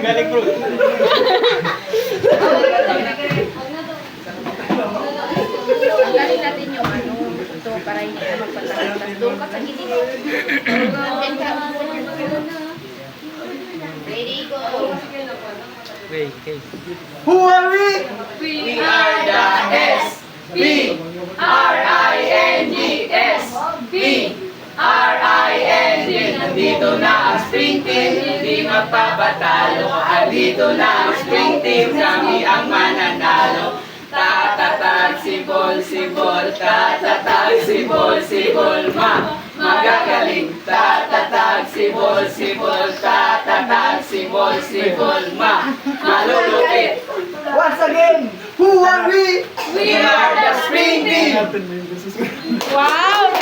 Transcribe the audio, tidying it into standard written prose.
Galing bro. Tanggalin natin yung ano, ito para hindi ka magpatanggal. Doon ka sa gilid. Ready, go. Who are we? We are the S-P-R-I-N-G-S-P-R-I-N-G. Nandito na ang spring team, hindi magpapatalo. Andito na ang spring team, kami ang mananalo. Tatatag sibol, tatatag sibol, magagaling. Tatatag sibol, tatatag sibol, malulupit. Once again, who are we? We are the spring team. Wow!